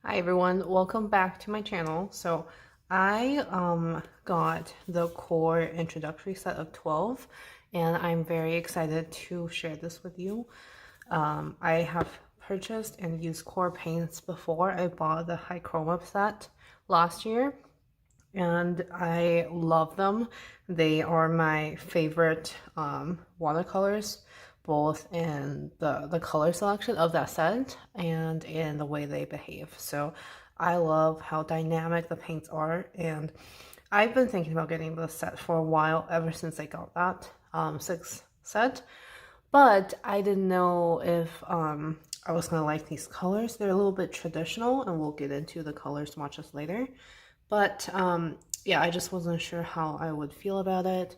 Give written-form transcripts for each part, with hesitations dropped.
Hi everyone, welcome back to my channel. So I got the Qor introductory set of 12 and I'm very excited to share this with you. I have purchased and used Qor paints before. I bought the high chroma set last year and I love them. They are my favorite watercolors, both in the color selection of that set and in the way they behave. So I love how dynamic the paints are, and I've been thinking about getting this set for a while, ever since I got that 6 set, but I didn't know if I was gonna like these colors. They're a little bit traditional, and we'll get into the color swatches later. But yeah, I just wasn't sure how I would feel about it.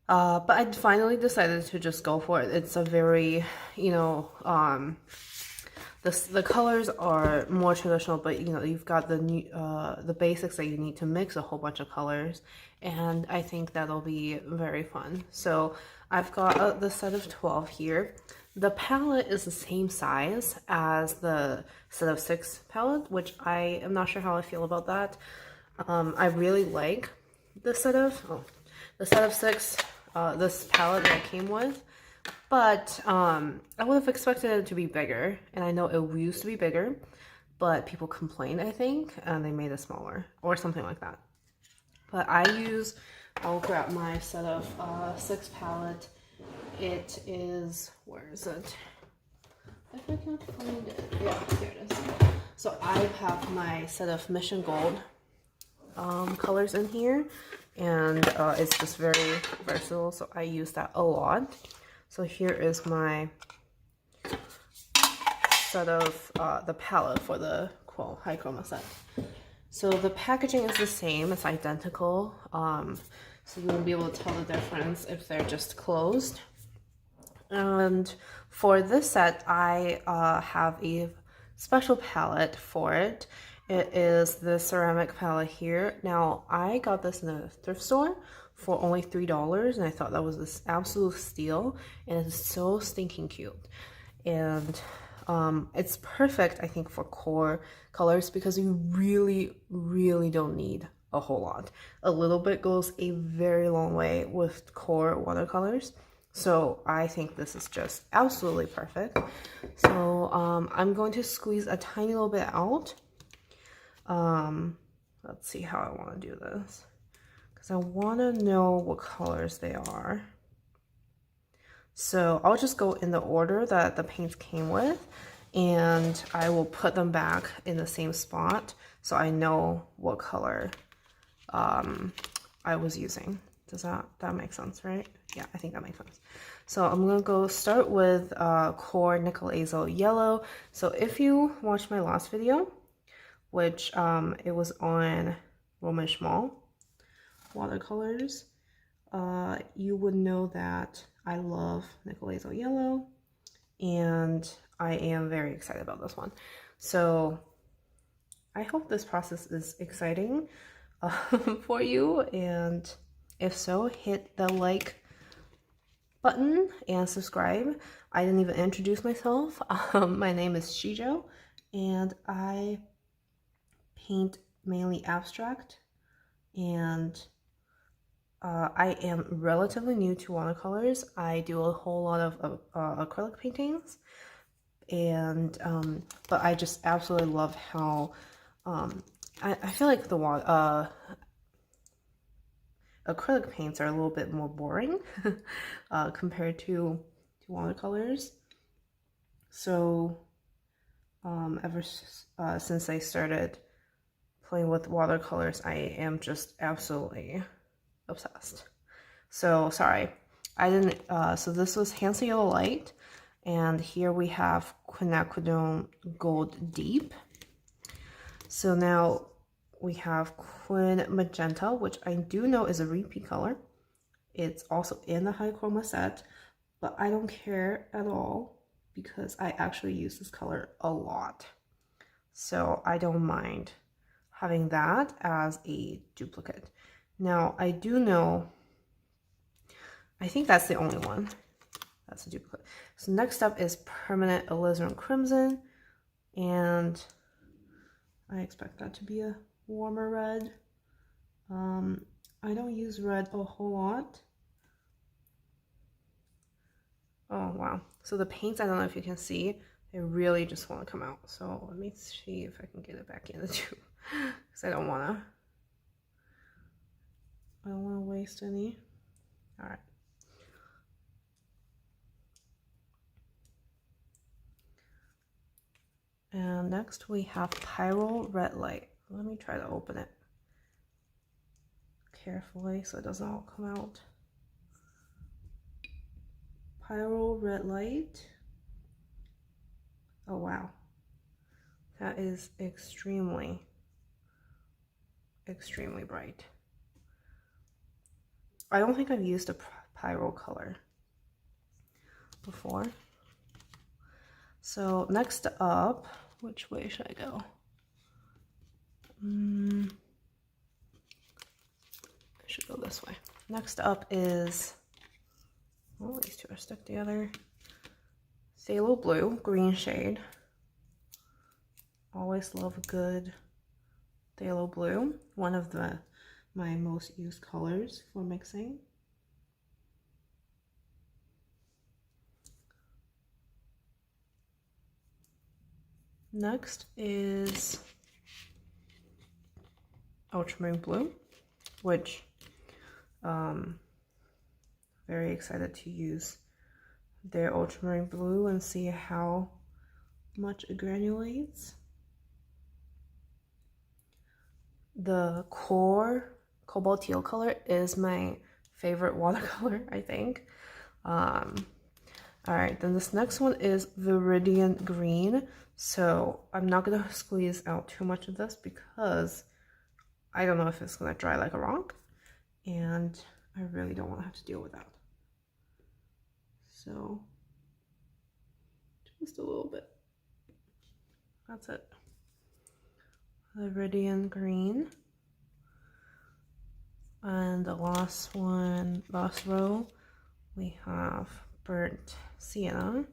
But I finally decided to just go for it. It's a very, the colors are more traditional, but you've got the new the basics that you need to mix a whole bunch of colors, and I think that'll be very fun. So I've got the set of 12 here. The palette is the same size as the set of 6 palette, which I am not sure how I feel about that. I really like the set of 6, this palette that I came with, but I would have expected it to be bigger, and I know it used to be bigger, but people complained, I think, and they made it smaller or something like that. But I'll grab my set of 6 palette. It is, where is it? If I can't find it, yeah, here it is. So I have my set of Mission Gold colors in here, and it's just very versatile, so I use that a lot. So here is my set of the palette for the high chroma set. So the packaging is the same, it's identical, so you won't be able to tell the difference if they're just closed. And for this set, I have a special palette for it. It is the ceramic palette here. Now, I got this in a thrift store for only $3, and I thought that was this absolute steal, and it's so stinking cute. And it's perfect, I think, for Qor colors, because you really don't need a whole lot. A little bit goes a very long way with Qor watercolors. So I think this is just absolutely perfect. So I'm going to squeeze a tiny little bit out. Let's see how I want to do this, because I want to know what colors they are. So I'll just go in the order that the paints came with, and I will put them back in the same spot so I know what color I was using. Does that make sense, right? Yeah, I think that makes sense. So I'm gonna go start with Qor Nickel Azo Yellow. So if you watched my last video, which it was on Roman Schmal watercolors, you would know that I love Nickel Azo Yellow, and I am very excited about this one. So I hope this process is exciting for you, and if so, hit the like button and subscribe. I didn't even introduce myself. My name is Shijo, and I paint mainly abstract, and I am relatively new to watercolors. I do a whole lot of acrylic paintings, and but I just absolutely love how I feel like the acrylic paints are a little bit more boring compared to watercolors. So ever since I started playing with watercolors, I am just absolutely obsessed. So sorry, I didn't, so this was Handsome Yellow Light, and here we have Quinacridone Gold Deep. So now we have Quin Magenta, which I do know is a repeat color. It's also in the high chroma set, but I don't care at all because I actually use this color a lot. So I don't mind having that as a duplicate. Now I do know, I think that's the only one that's a duplicate. So next up is Permanent Alizarin Crimson, and I expect that to be a warmer red. I don't use red a whole lot. Oh, wow. So the paints, I don't know if you can see, they really just want to come out. So let me see if I can get it back in the tube because I don't want to waste any. All right. And next we have Pyro Red Light. Let me try to open it carefully so it doesn't all come out. Pyro Red Light. Oh wow, that is extremely bright. I don't think I've used a pyro color before. So next up, which way should I go? I should go this way. Next up is, well, these two are stuck together. Phthalo Blue, green shade. Always love good phthalo blue. One of my most used colors for mixing. Next is Ultramarine Blue, which very excited to use their Ultramarine Blue and see how much it granulates. The Qor Cobalt Teal color is my favorite watercolor, I think. All right, then this next one is Viridian Green. So I'm not gonna squeeze out too much of this because I don't know if it's gonna dry like a rock, and I really don't want to have to deal with that. So just a little bit. That's it. Viridian Green. And the last row, we have Burnt Sienna.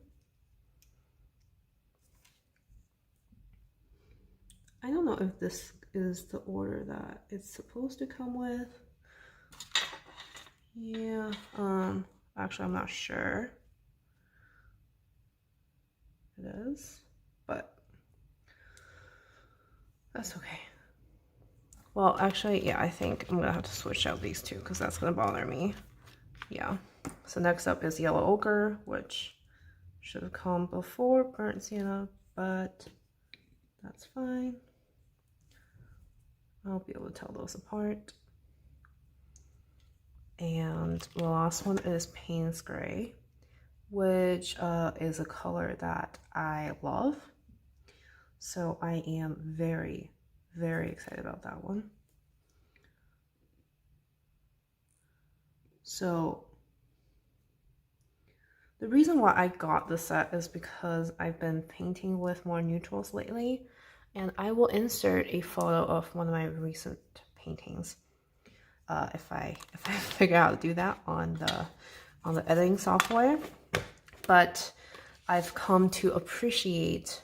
I don't know if this is the order that it's supposed to come with. Yeah, actually I'm not sure. It is, but that's okay. Well, actually, yeah, I think I'm gonna have to switch out these two because that's gonna bother me. Yeah. So next up is Yellow Ochre, which should have come before Burnt Sienna, but that's fine. I'll be able to tell those apart. And the last one is Payne's Gray, which is a color that I love. So I am very excited about that one. So the reason why I got this set is because I've been painting with more neutrals lately, and I will insert a photo of one of my recent paintings if I figure out how to do that on the editing software. But I've come to appreciate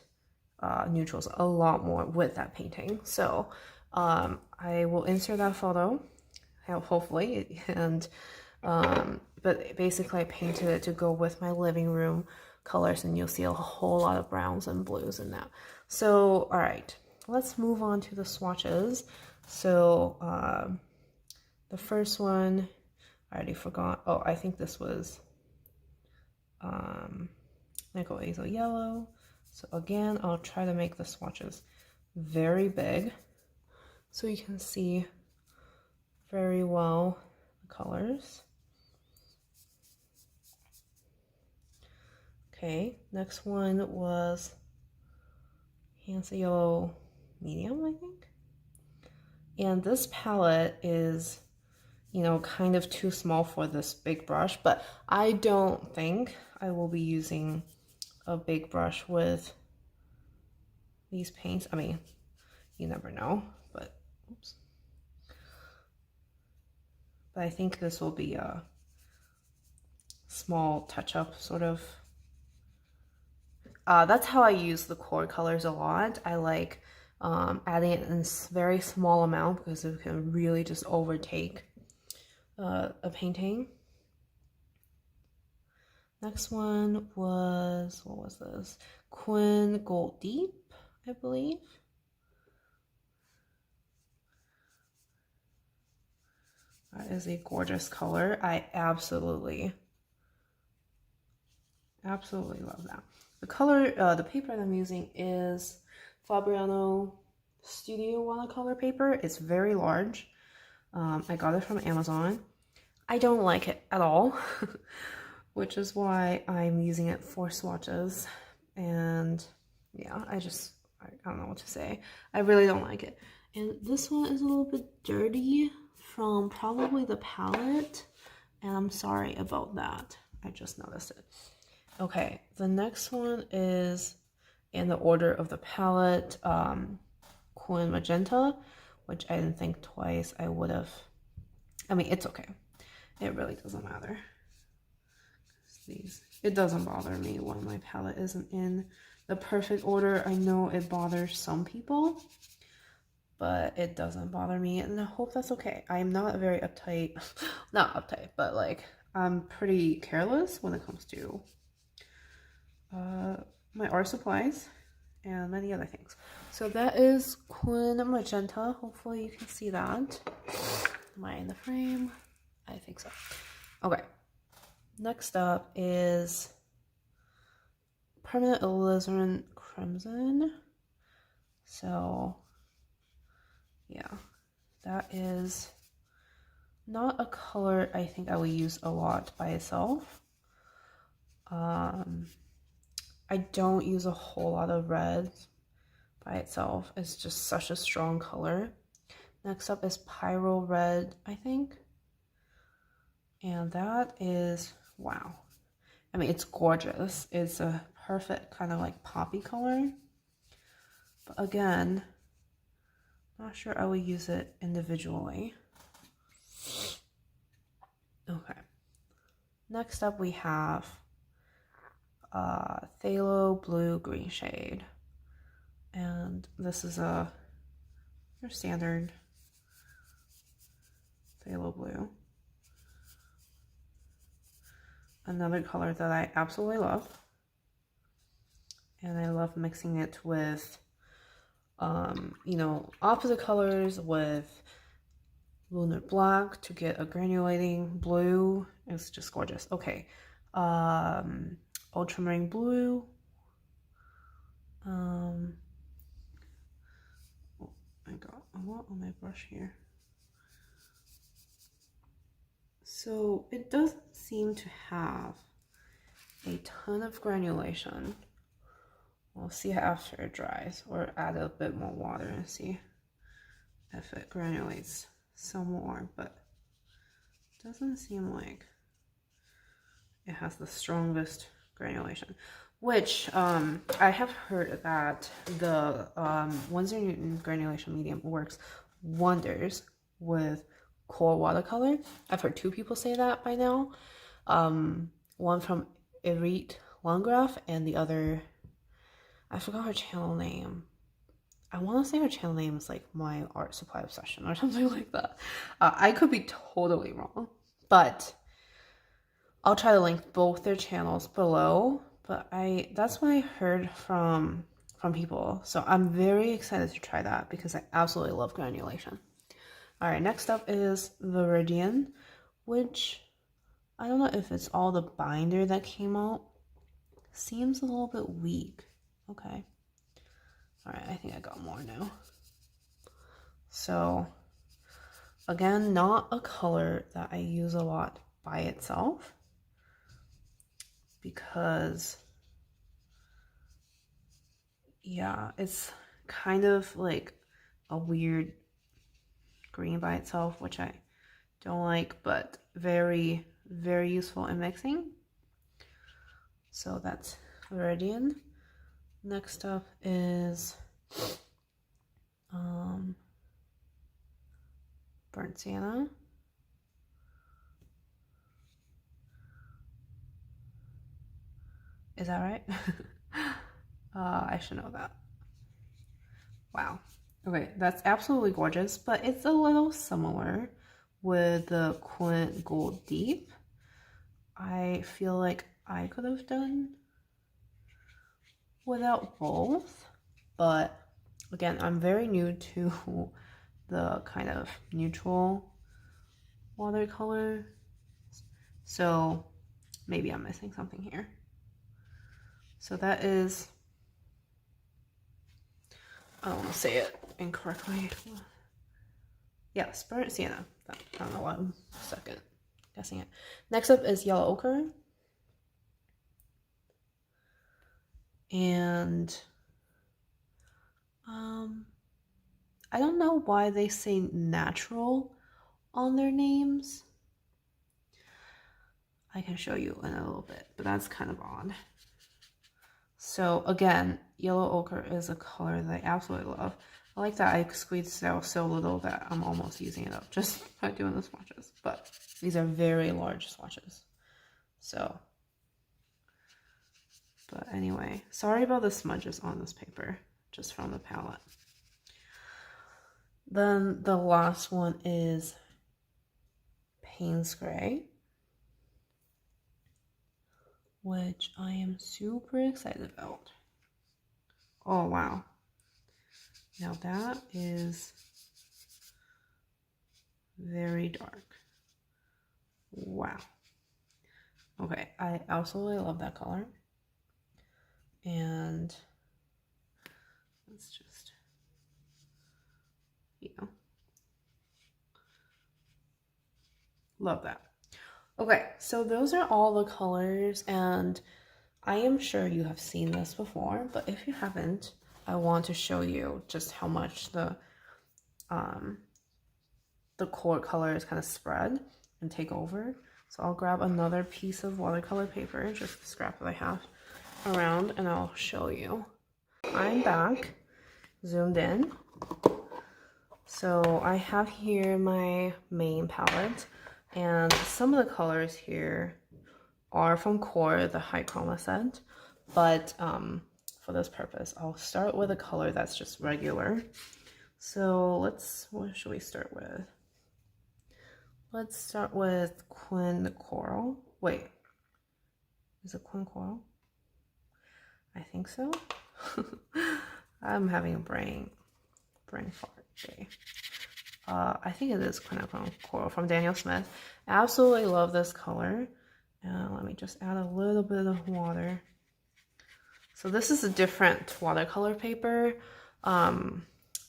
neutrals a lot more with that painting. So I will insert that photo, hopefully, and but basically I painted it to go with my living room colors, and you'll see a whole lot of browns and blues in that. So all right, let's move on to the swatches. So the first one, I already forgot. Oh, I think this was Nickel Azo Yellow. So again, I'll try to make the swatches very big so you can see very well the colors. Okay, next one was Hansa Yellow Medium, I think. And this palette is, you know, kind of too small for this big brush, but I don't think I will be using a big brush with these paints. I mean, you never know, but oops. But I think this will be a small touch-up sort of. That's how I use the Qor colors a lot. I like adding it in very small amount because it can really just overtake a painting. Next one was, what was this? Quin Gold Deep, I believe. That is a gorgeous color. I absolutely love that. The color, the paper that I'm using is Fabriano Studio watercolor paper. It's very large. I got it from Amazon. I don't like it at all, which is why I'm using it for swatches. And yeah, I don't know what to say. I really don't like it. And this one is a little bit dirty from probably the palette, and I'm sorry about that. I just noticed it. Okay, the next one is in the order of the palette, Quin Magenta, which I didn't think twice I would have. I mean, it's okay. It really doesn't matter. It doesn't bother me when my palette isn't in the perfect order. I know it bothers some people, but it doesn't bother me, and I hope that's okay. I'm not very uptight, not uptight, but like I'm pretty careless when it comes to my art supplies and many other things. So that is Quin Magenta. Hopefully you can see that. Am I in the frame? I think so. Okay. Next up is Permanent Alizarin Crimson. So yeah, that is not a color I think I would use a lot by itself. I don't use a whole lot of red by itself. It's just such a strong color. Next up is Pyro Red, I think. And that is, wow. I mean, it's gorgeous. It's a perfect kind of like poppy color. But again, not sure I would use it individually. Okay. Next up we have Phthalo Blue Green shade. And this is your standard phthalo blue. Another color that I absolutely love. And I love mixing it with, you know, opposite colors with Lunar Black to get a granulating blue. It's just gorgeous. Okay. Ultramarine Blue. Oh, I got a lot on my brush here. So it doesn't seem to have a ton of granulation. We'll see after it dries, or add a bit more water and see if it granulates some more, but it doesn't seem like it has the strongest granulation, which I have heard that the Winsor Newton granulation medium works wonders with Qor watercolor. I've heard two people say that by now. One from Irit Landgraf and the other, I forgot her channel name. I want to say her channel name is like My Art Supply Obsession or something like that. I could be totally wrong, but I'll try to link both their channels below. But that's what I heard from people. So I'm very excited to try that because I absolutely love granulation. All right, next up is Viridian, which I don't know if it's all the binder that came out. Seems a little bit weak. Okay. All right, I think I got more now. So again, not a color that I use a lot by itself because, yeah, it's kind of like a weird green by itself, which I don't like, but very, very useful in mixing. So that's Viridian. Next up is Burnt Sienna. Is that right? I should know that. Wow. Okay, that's absolutely gorgeous, but it's a little similar with the Quint Gold Deep. I feel like I could have done without both, but again, I'm very new to the kind of neutral watercolor, so maybe I'm missing something here. So that is, I don't want to say it incorrectly. Yes, burnt sienna. I don't know why I'm second guessing it. Next up is yellow ochre. And I don't know why they say natural on their names. I can show you in a little bit, but that's kind of odd. So again, yellow ochre is a color that I absolutely love. I like that I squeezed out so little that I'm almost using it up just by doing the swatches. But these are very large swatches. So, but anyway, sorry about the smudges on this paper, just from the palette. Then the last one is Payne's Gray, which I am super excited about. Oh, wow. Now that is very dark. Wow. Okay, I absolutely love that color. And let's just, you know, love that. Okay, so those are all the colors, and I am sure you have seen this before, but if you haven't, I want to show you just how much the Qor colors kind of spread and take over. So I'll grab another piece of watercolor paper, just the scrap that I have around, and I'll show you. I'm back, zoomed in. So I have here my main palette, and some of the colors here are from Qor, the high chroma set, but for this purpose, I'll start with a color that's just regular. So what should we start with? Let's start with Quint Coral. Wait, is it Quint Coral? I think so. I'm having a brain fart today. I think it is Quint Coral from Daniel Smith. Absolutely love this color. Let me just add a little bit of water. So this is a different watercolor paper. I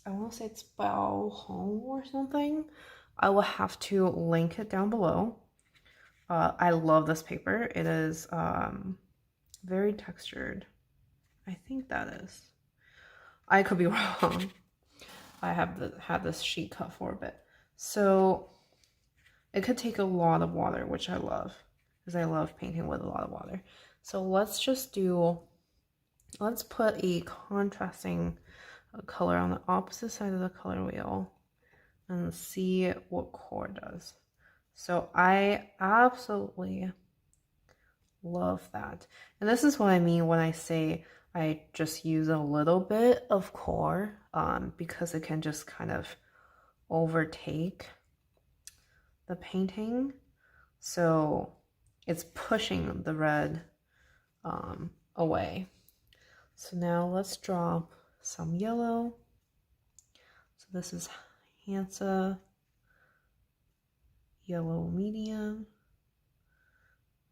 want to say it's Bao Hong or something. I will have to link it down below. I love this paper. It is very textured. I think that is. I could be wrong. I have had this sheet cut for a bit. So it could take a lot of water, which I love, because I love painting with a lot of water. So let's put a contrasting color on the opposite side of the color wheel and see what Qor does. So I absolutely love that. And this is what I mean when I say I just use a little bit of Qor, because it can just kind of overtake the painting. So it's pushing the red away. So now let's drop some yellow. So this is Hansa Yellow Medium.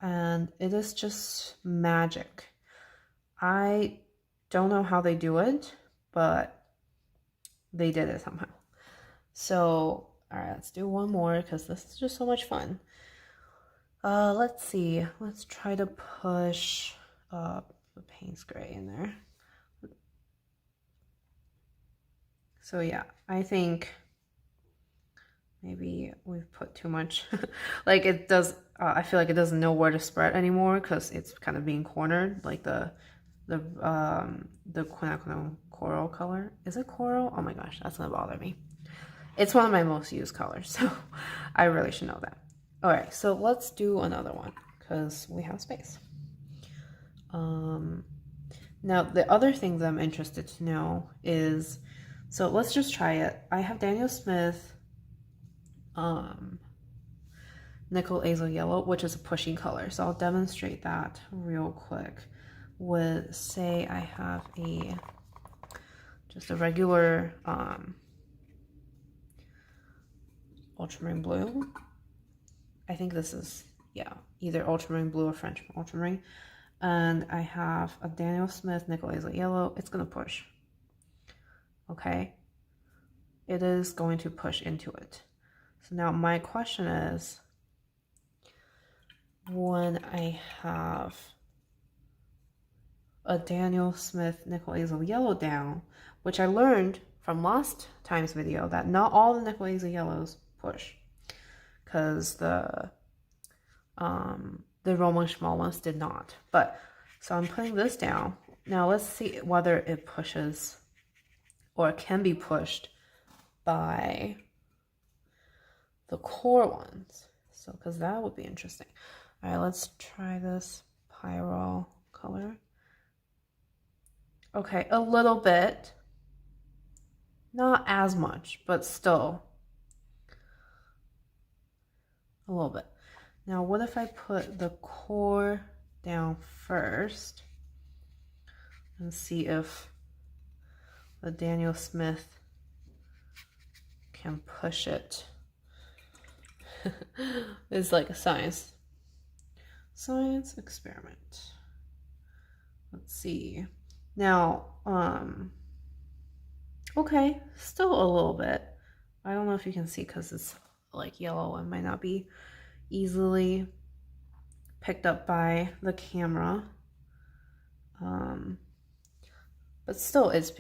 And it is just magic. I don't know how they do it, but they did it somehow. So, all right, let's do one more because this is just so much fun. Let's see. Let's try to push the Payne's Gray in there. So yeah, I think maybe we've put too much. Like it does. I feel like it doesn't know where to spread anymore because it's kind of being cornered. Like the quinacridone coral color. Is it coral? Oh my gosh, that's gonna bother me. It's one of my most used colors, so I really should know that. All right, so let's do another one because we have space. Now the other thing that I'm interested to know is So let's just try it. I have Daniel Smith Nickel Azo Yellow, which is a pushy color. So I'll demonstrate that real quick with, say I have just a regular ultramarine blue. I think this is, yeah, either ultramarine blue or French ultramarine. And I have a Daniel Smith Nickel Azo Yellow. It's going to push. Okay. It is going to push into it. So now my question is, when I have a Daniel Smith Nickel Azo Yellow down, which I learned from last time's video that not all the Nickel Azo Yellows push, because the Roman small ones did not. But so I'm putting this down. Now let's see whether it pushes or can be pushed by the Qor ones. So, because that would be interesting. All right, let's try this Pyro color. Okay, a little bit. Not as much, but still a little bit. Now, what if I put the Qor down first and see if the Daniel Smith can push it? It's like a science experiment. Let's see. Now, okay, still a little bit. I don't know if you can see because it's like yellow and might not be easily picked up by the camera. But still it's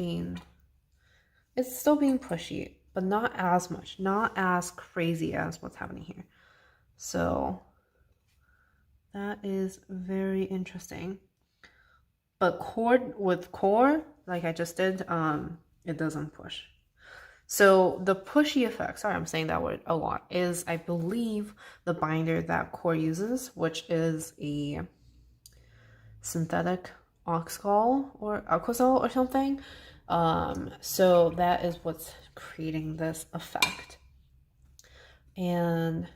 still being pushy, but not as much, not as crazy as what's happening here. So that is very interesting. But with Qor, like I just did, it doesn't push. So the pushy effect, sorry, I'm saying that word a lot, is I believe the binder that Qor uses, which is a synthetic oxal or alcohol or something. So that is what's creating this effect. And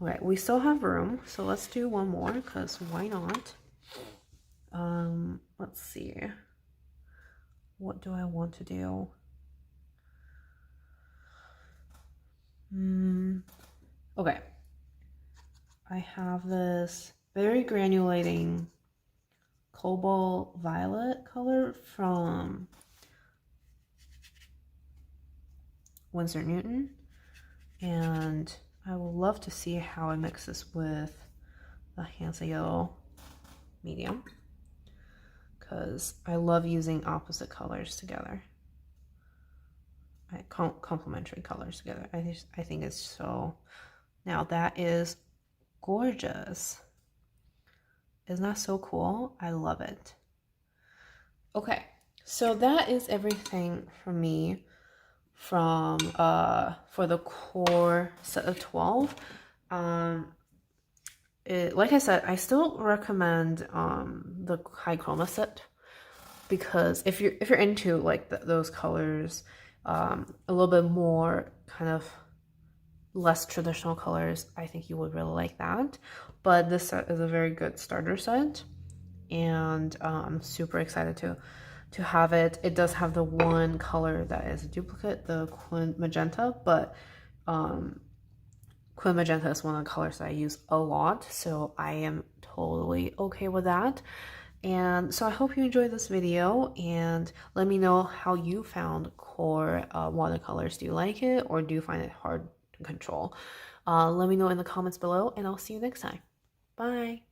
okay, we still have room, so let's do one more, because why not? Let's see. What do I want to do? Okay. I have this very granulating cobalt violet color from Winsor Newton, and I would love to see how it mixes with the Hansa Yellow medium, because I love using opposite colors together, complementary colors together. I think it's so. Now that is gorgeous. Isn't that so cool? I love it. Okay, so that is everything for me from for the Qor set of 12. Like I said, I still recommend the high chroma set, because if you're into like those colors, a little bit more kind of less traditional colors, I think you would really like that. But this set is a very good starter set, and I'm super excited to have it. It does have the one color that is a duplicate, the Quin Magenta, but Quin Magenta is one of the colors that I use a lot, so I am totally okay with that. And so I hope you enjoyed this video, and let me know how you found Qor watercolors. Do you like it, or do you find it hard to control? Let me know in the comments below, and I'll see you next time. Bye!